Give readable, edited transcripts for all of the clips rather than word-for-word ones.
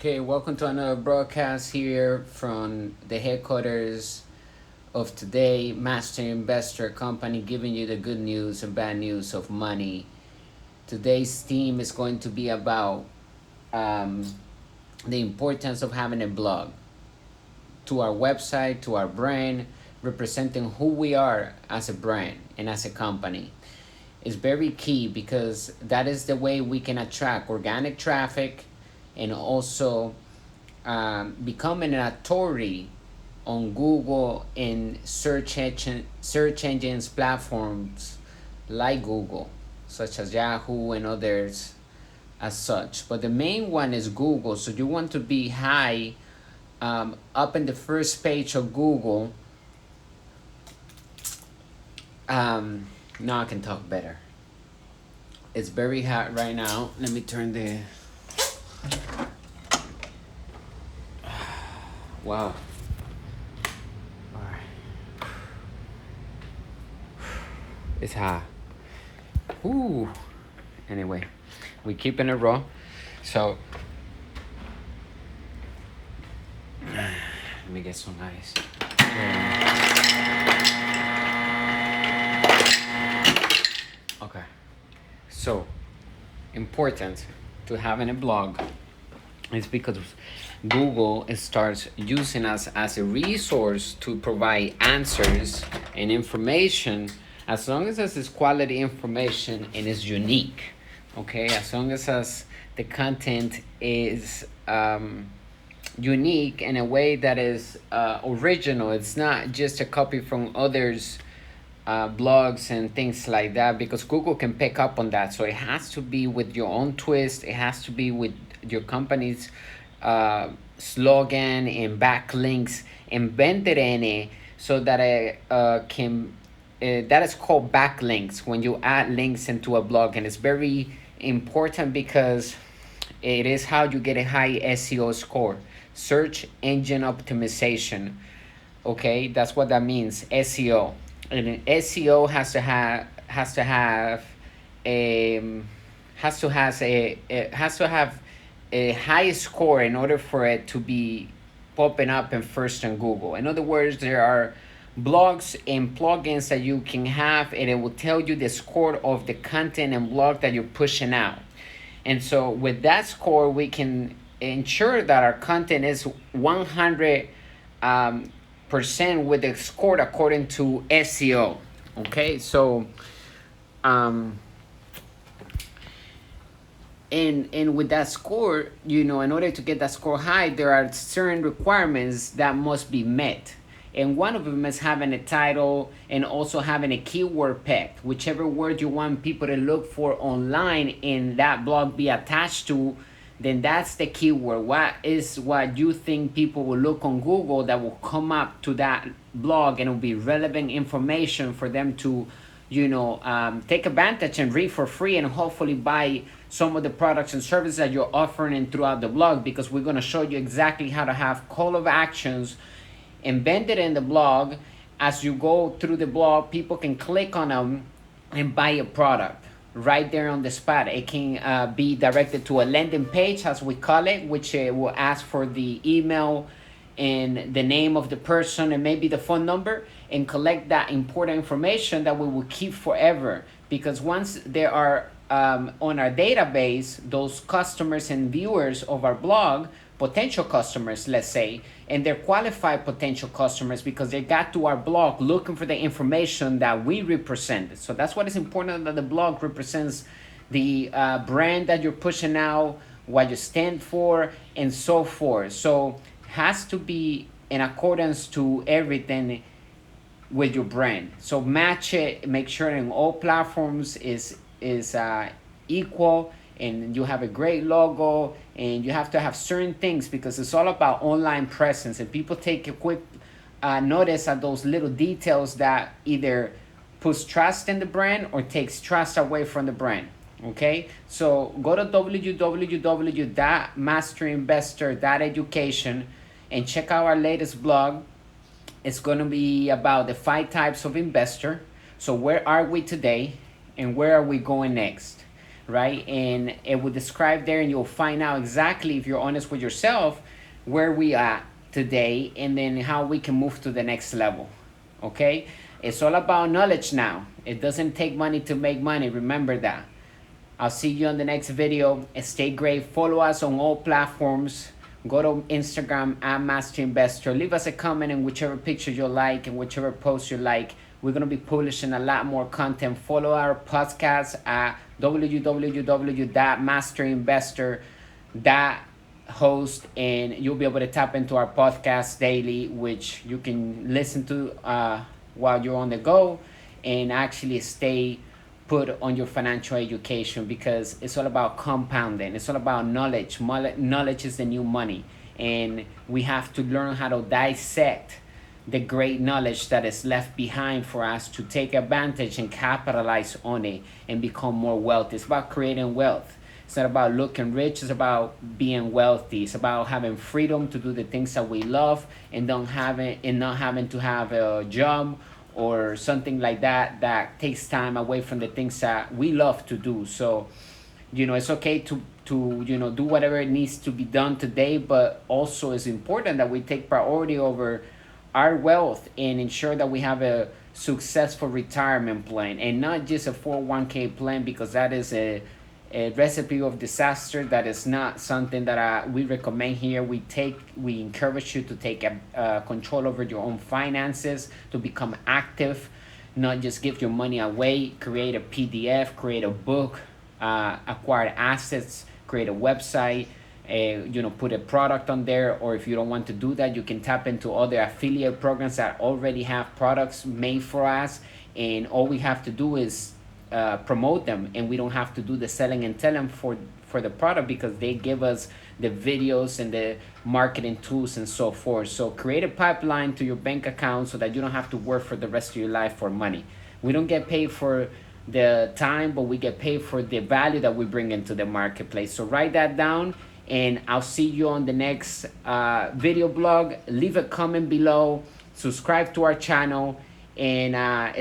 Okay, welcome to another broadcast here from the headquarters of Today Master Investor Company, giving you the good news and bad news of money. Today's theme is going to be about um, the importance of having a blog to our website, to our brand, representing who we are as a brand and as a company. Is very key because that is the way we can attract organic traffic and also becoming an authority on Google and search engines platforms like Google, such as Yahoo and others as such. But the main one is Google, so you want to be high up in the first page of Google. Now I can talk better. It's very hot right now. Let me turn the. Wow. All right. It's hot. Ooh. Anyway, we keeping it raw. So let me get some ice. Okay. So important to having a blog is because Google starts using us as a resource to provide answers and information, as long as it's quality information and is unique. Okay, as long as the content is unique in a way that is original. It's not just a copy from others blogs and things like that, because Google can pick up on that. So it has to be with your own twist. It has to be with your company's slogan and backlinks embedded in it, so that it can that is called backlinks when you add links into a blog. And it's very important because it is how you get a high SEO score, search engine optimization. Okay, that's what that means, SEO. And an SEO has to have a has to have a high score in order for it to be popping up in first on Google. In other words, there are blogs and plugins that you can have, and it will tell you the score of the content and blog that you're pushing out. And so with that score, we can ensure that our content is 100 percent with the score according to SEO. Okay, so and with that score, in order to get that score high, there are certain requirements that must be met. And one of them is having a title and also having a keyword peg, whichever word you want people to look for online in that blog be attached to. Then that's the keyword. What is what you think people will look on Google that will come up to that blog, and it will be relevant information for them to take advantage and read for free, and hopefully buy some of the products and services that you're offering and throughout the blog, because we're going to show you exactly how to have call of actions embedded in the blog. As you go through the blog, people can click on them and buy a product right there on the spot. It can be directed to a landing page, as we call it, which will ask for the email and the name of the person and maybe the phone number, and collect that important information that we will keep forever. Because once there are on our database, those customers and viewers of our blog, potential customers, let's say, and they're qualified potential customers because they got to our blog looking for the information that we represent. So that's what is important, that the blog represents the brand that you're pushing out, what you stand for, and so forth. So has to be in accordance to everything with your brand. So match it, make sure in all platforms is equal, and you have a great logo, and you have to have certain things, because it's all about online presence, and people take a quick notice at those little details that either puts trust in the brand or takes trust away from the brand. Okay, so go to www.masterinvestor.education and check out our latest blog. It's going to be about the 5 types of investor. So where are we today and where are we going next? right? And it will describe there, and you'll find out exactly, if you're honest with yourself, where we are today, and then how we can move to the next level. Okay, it's all about knowledge now. It doesn't take money to make money, remember that. I'll see you on the next video. Stay great. Follow us on all platforms. Go to Instagram at Master Investor. Leave us a comment in whichever picture you like and whichever post you like. We're going to be publishing a lot more content. Follow our podcast at www.masterinvestor.host, and you'll be able to tap into our podcast daily, which you can listen to while you're on the go and actually stay put on your financial education, because it's all about compounding. It's all about knowledge. Knowledge is the new money, and we have to learn how to dissect the great knowledge that is left behind for us to take advantage and capitalize on it and become more wealthy. It's about creating wealth. It's not about looking rich. It's about being wealthy. It's about having freedom to do the things that we love, and not having to have a job or something like that takes time away from the things that we love to do. So, it's okay to do whatever it needs to be done today, but also it's important that we take priority over our wealth and ensure that we have a successful retirement plan, and not just a 401k plan, because that is a recipe of disaster. That is not something that we recommend here. We encourage you to take control over your own finances, to become active, not just give your money away. Create a PDF, create a book, acquire assets, create a website, put a product on there. Or if you don't want to do that, you can tap into other affiliate programs that already have products made for us, and all we have to do is promote them, and we don't have to do the selling and telling for the product, because they give us the videos and the marketing tools and so forth. So create a pipeline to your bank account so that you don't have to work for the rest of your life for money. We don't get paid for the time, but we get paid for the value that we bring into the marketplace. So write that down, and I'll see you on the next video blog. Leave a comment below, subscribe to our channel, and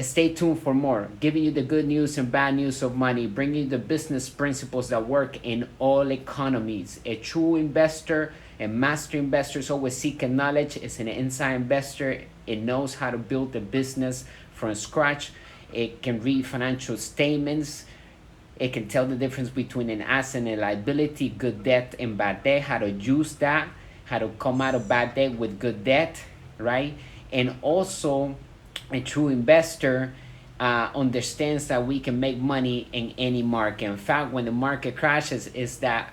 stay tuned for more, giving you the good news and bad news of money, bringing you the business principles that work in all economies. A true investor, a master investor, is always seeking knowledge. It's an inside investor. It knows how to build a business from scratch. It can read financial statements. It can tell the difference between an asset and a liability, good debt and bad debt, how to use that, how to come out of bad debt with good debt, right? And also, a true investor understands that we can make money in any market. In fact, when the market crashes, is that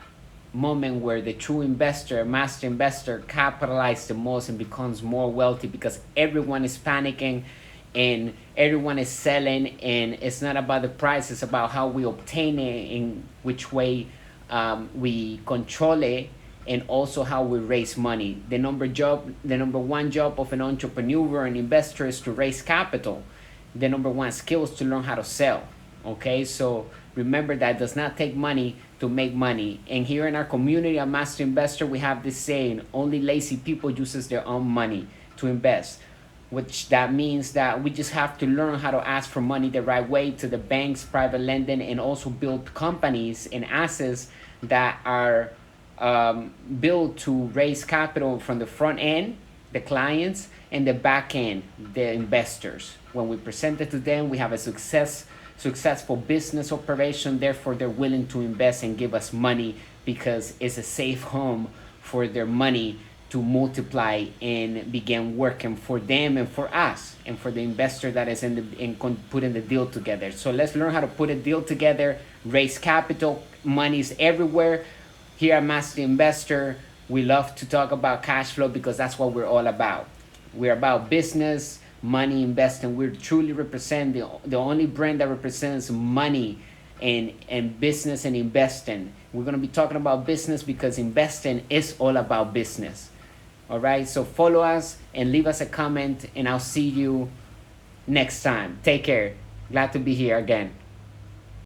moment where the true investor, master investor, capitalizes the most and becomes more wealthy, because everyone is panicking and everyone is selling, and it's not about the price, it's about how we obtain it, in which way we control it, and also how we raise money. The number one job of an entrepreneur or an investor is to raise capital. The number one skill is to learn how to sell. Okay, so remember that it does not take money to make money. And here in our community at Master Investor, we have this saying: only lazy people uses their own money to invest. Which that means that we just have to learn how to ask for money the right way to the banks, private lending, and also build companies and assets that are built to raise capital from the front end, the clients, and the back end, the investors. When we present it to them, we have a successful business operation. Therefore, they're willing to invest and give us money, because it's a safe home for their money to multiply and begin working for them and for us and for the investor that is putting the deal together. So let's learn how to put a deal together, raise capital. Money's everywhere. Here at Master Investor, we love to talk about cash flow, because that's what we're all about. We're about business, money, investing. We truly represent the only brand that represents money and business and investing. We're going to be talking about business, because investing is all about business. All right, so follow us and leave us a comment, and I'll see you next time. Take care. Glad to be here again.